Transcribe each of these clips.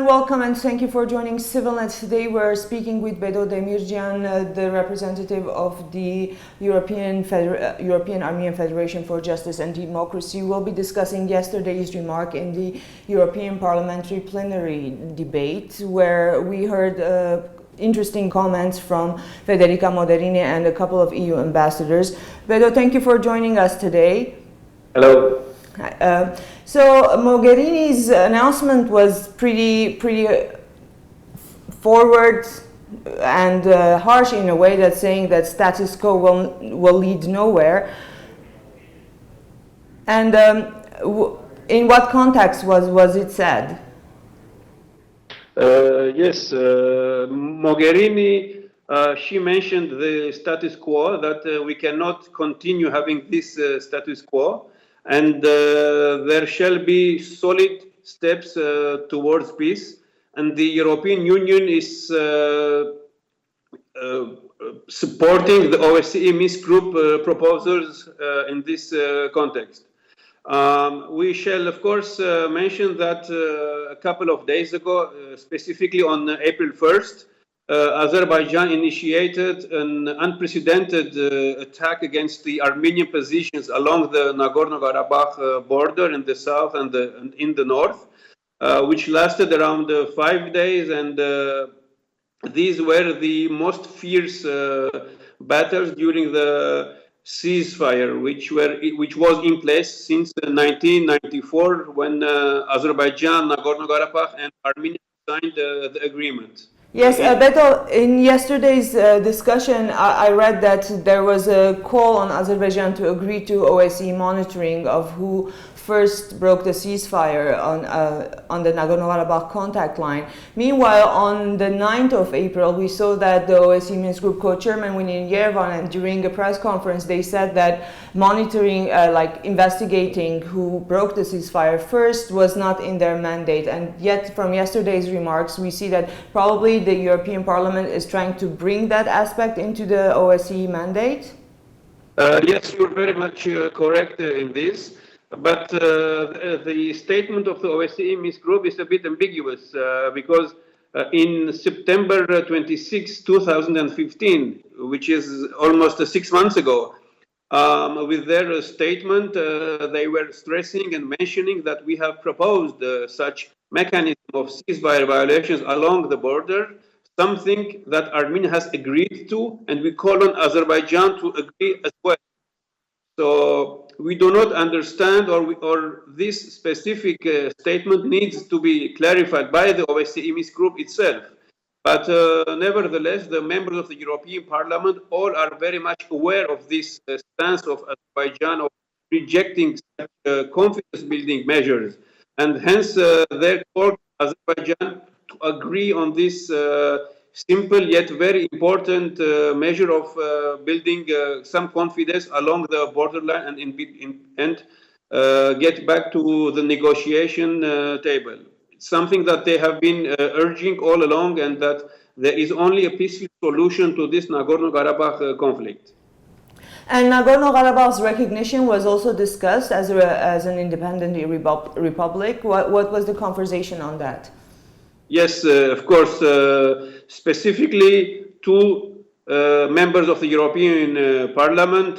welcome and thank you for joining CivilNet. Today we're speaking with Bedo Demirjian, the representative of the European Armenian Federation for Justice and Democracy. We'll be discussing yesterday's remark in the European Parliamentary plenary debate, where we heard interesting comments from Federica Mogherini and a couple of EU ambassadors. Bedo, thank you for joining us today. Hello. So Mogherini's announcement was pretty forward and harsh in a way, that's saying that status quo will lead nowhere. And in what context was it said? Yes, Mogherini, she mentioned the status quo, that we cannot continue having this status quo, and there shall be solid steps towards peace, and the European Union is supporting the OSCE Minsk Group proposals in this context. We shall, of course, mention that a couple of days ago, specifically on April 1st, Azerbaijan initiated an unprecedented attack against the Armenian positions along the Nagorno Karabakh border in the south and in the north, which lasted around 5 days, and these were the most fierce battles during the ceasefire, which was in place since 1994, when Azerbaijan, Nagorno Karabakh, and Armenia signed the agreement. Yes, Beto, in yesterday's discussion, I read that there was a call on Azerbaijan to agree to OSCE monitoring of who first broke the ceasefire on the Nagorno-Karabakh contact line. Meanwhile, on the 9th of April, we saw that the OSCE Minsk Group co-chairman went in Yerevan, and during a press conference, they said that monitoring, investigating who broke the ceasefire first, was not in their mandate. And yet, from yesterday's remarks, we see that probably the European Parliament is trying to bring that aspect into the OSCE mandate? Yes, you're very much correct in this. But the statement of the OSCE Minsk Group is a bit ambiguous because in September 26, 2015, which is almost 6 months ago, with their statement, they were stressing and mentioning that we have proposed such mechanism of ceasefire violations along the border, something that Armenia has agreed to, and we call on Azerbaijan to agree as well. So we do not understand, or this specific statement needs to be clarified by the OSCE Minsk Group itself. But nevertheless, the members of the European Parliament all are very much aware of this stance of Azerbaijan of rejecting such confidence-building measures, and hence they call Azerbaijan to agree on this simple yet very important measure of building some confidence along the borderline and get back to the negotiation table. It's something that they have been urging all along, and that there is only a peaceful solution to this Nagorno-Karabakh conflict. And Nagorno-Karabakh's recognition was also discussed as an independent republic. What was the conversation on that? Yes, of course. Specifically, two members of the European Parliament,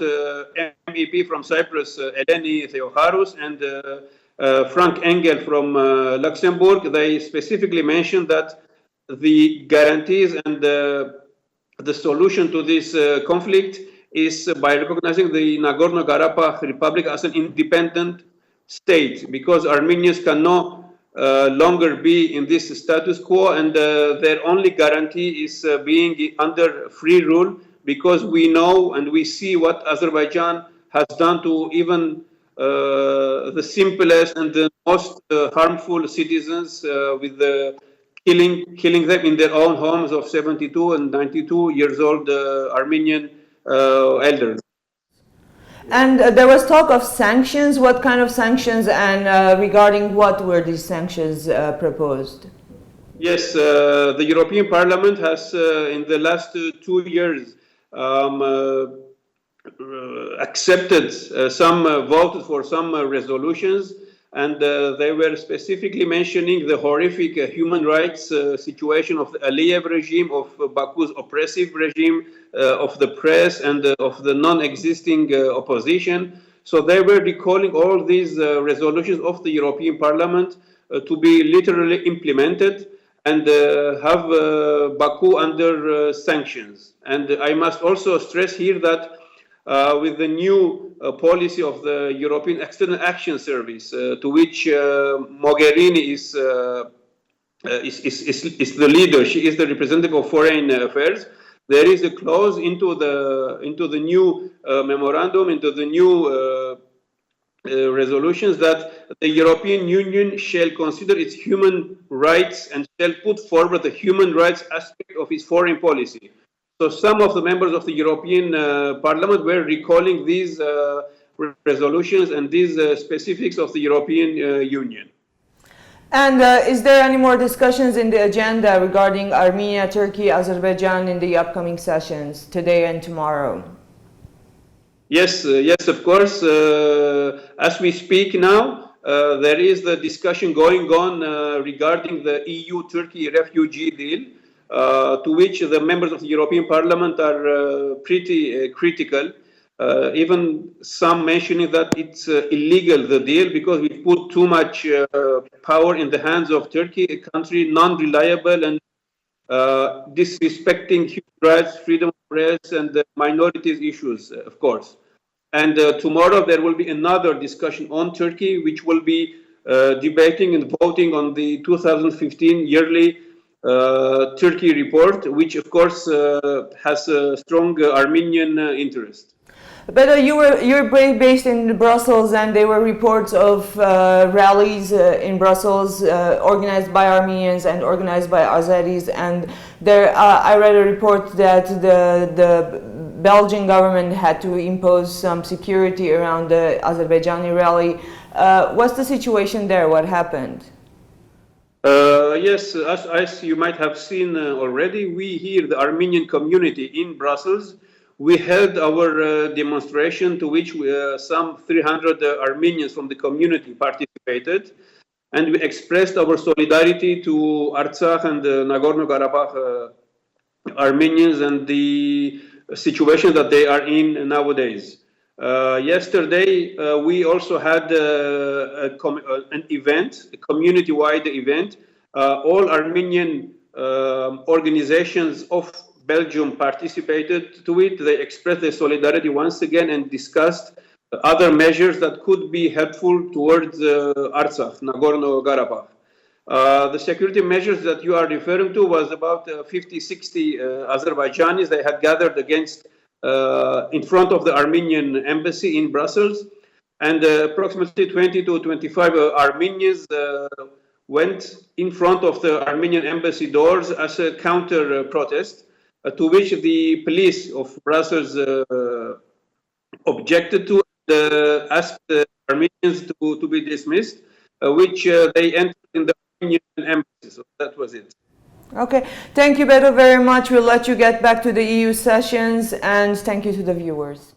MEP from Cyprus, Eleni Theocharous, and Frank Engel from Luxembourg, they specifically mentioned that the guarantees and the solution to this conflict is by recognizing the Nagorno-Karabakh Republic as an independent state, because Armenians cannot longer be in this status quo, and their only guarantee is being under free rule, because we know and we see what Azerbaijan has done to even the simplest and the most harmful citizens, with killing them in their own homes of 72 and 92 years old Armenian elders. And there was talk of sanctions. What kind of sanctions, and regarding what were these sanctions proposed? Yes, the European Parliament has in the last 2 years accepted voted for some resolutions, and they were specifically mentioning the horrific human rights situation of the Aliyev regime, of Baku's oppressive regime, of the press, and of the non-existing opposition. So they were recalling all these resolutions of the European Parliament to be literally implemented and have Baku under sanctions. And I must also stress here that with the new policy of the European External Action Service, to which Mogherini is the leader. She is the representative of foreign affairs. There is a clause into the new memorandum, into the new resolutions, that the European Union shall consider its human rights and shall put forward the human rights aspect of its foreign policy. So some of the members of the European Parliament were recalling these resolutions and these specifics of the European Union. And is there any more discussions in the agenda regarding Armenia, Turkey, Azerbaijan in the upcoming sessions today and tomorrow? Yes, yes, of course. As we speak now, there is the discussion going on regarding the EU-Turkey refugee deal, to which the members of the European Parliament are pretty critical. Even some mentioning that it's illegal, the deal, because we put too much power in the hands of Turkey, a country non-reliable and disrespecting human rights, freedom of press, and the minorities issues, of course. And tomorrow there will be another discussion on Turkey, which will be debating and voting on the 2015 yearly Turkey report, which of course has a strong Armenian interest. But you're based in Brussels, and there were reports of rallies in Brussels organized by Armenians and organized by Azeris. And there, I read a report that the Belgian government had to impose some security around the Azerbaijani rally. What's the situation there? What happened? Yes, as you might have seen already, we here, the Armenian community in Brussels, we held our demonstration, to which some 300 Armenians from the community participated, and we expressed our solidarity to Artsakh and Nagorno Karabakh Armenians and the situation that they are in nowadays. Yesterday, we also had an event, a community-wide event. All Armenian organizations of Belgium participated to it. They expressed their solidarity once again and discussed other measures that could be helpful towards Artsakh, Nagorno Karabakh. The security measures that you are referring to was about 50, 60 Azerbaijanis. They had gathered against in front of the Armenian embassy in Brussels, and approximately 20 to 25 Armenians went in front of the Armenian embassy doors as a counter protest, to which the police of Brussels objected to, asked the Armenians to be dismissed, which they entered in the Armenian embassy. So that was it. Okay, thank you, Beto, very much. We'll let you get back to the EU sessions, and thank you to the viewers.